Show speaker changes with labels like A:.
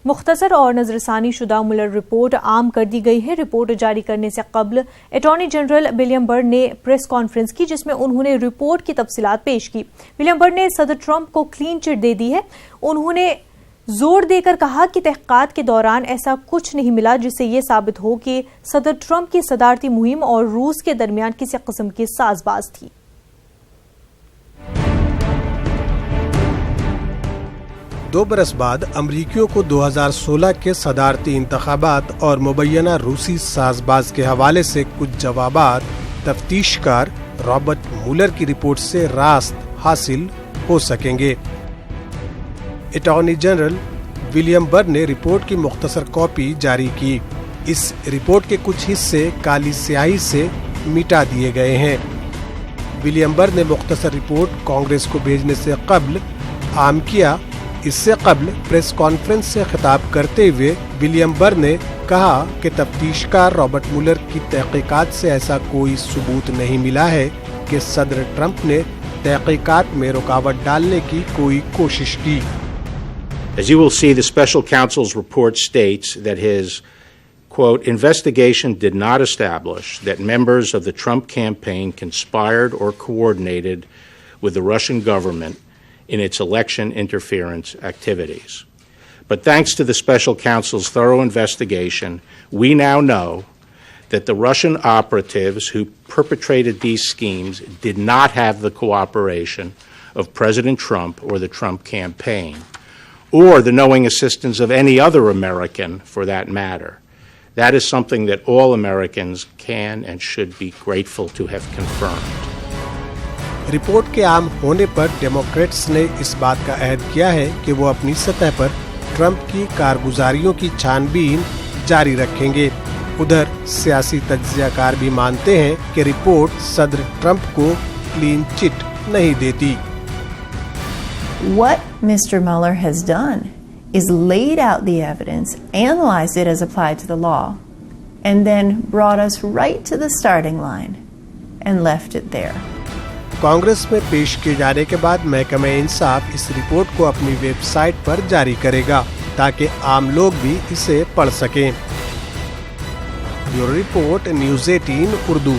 A: مختصر اور نظر ثانی شدہ ملر رپورٹ عام کر دی گئی ہے۔ رپورٹ جاری کرنے سے قبل اٹارنی جنرل ولیم برر نے پریس کانفرنس کی، جس میں انہوں نے رپورٹ کی تفصیلات پیش کی۔ ولیم برر نے صدر ٹرمپ کو کلین چٹ دے دی ہے۔ انہوں نے زور دے کر کہا کہ تحقیقات کے دوران ایسا کچھ نہیں ملا جس سے یہ ثابت ہو کہ صدر ٹرمپ کی صدارتی مہم اور روس کے درمیان کسی قسم کی ساز باز تھی۔
B: 2 برس بعد امریکیوں کو 2016 کے صدارتی انتخابات اور مبینہ روسی ساز باز کے حوالے سے کچھ جوابات تفتیش کار رابرٹ مولر کی رپورٹ سے راست حاصل ہو سکیں گے۔ اٹارنی جنرل ولیم برر نے رپورٹ کی مختصر کاپی جاری کی۔ اس رپورٹ کے کچھ حصے کالی سیاہی سے مٹا دیے گئے ہیں۔ ولیم برر نے مختصر رپورٹ کانگریس کو بھیجنے سے قبل عام کیا۔ اس سے قبل پریس کانفرنس سے خطاب کرتے ہوئے ولیم برر نے کہا کہ تفتیش کار رابرٹ مولر کی تحقیقات سے ایسا کوئی ثبوت نہیں ملا ہے کہ صدر ٹرمپ نے تحقیقات میں رکاوٹ ڈالنے کی کوئی کوشش کی۔
C: As you will see, the special counsel's report states that his, quote, investigation did not establish that members of the Trump campaign conspired or coordinated with the Russian government in its election interference activities. But thanks to the special counsel's thorough investigation, we now know that the Russian operatives who perpetrated these schemes did not have the cooperation of President Trump or the Trump campaign, or the knowing assistance of any other American for that matter. That is something that all Americans can and should be grateful to have confirmed.
B: Report کے عام ہونے پر democrats نے اس بات کا عہد کیا ہے کہ وہ اپنی سطح پر ٹرمپ کی کارگزاریوں کی چھان بین جاری رکھیں گے۔ ادھر سیاسی تجزیہ کار بھی مانتے ہیں کہ رپورٹ صدر ٹرمپ کو کلین چٹ نہیں دیتی۔
D: What Mr. Mueller has done is laid out the evidence, analyzed it as applied to the law, and then brought us right to the starting line and left it there.
B: Congress میں پیش کیے جانے کے بعد محکمہ انصاف اس رپورٹ کو اپنی ویب سائٹ پر جاری کرے گا تاکہ عام لوگ بھی اسے پڑھ سکیں۔ Bureau report, news 18 Urdu.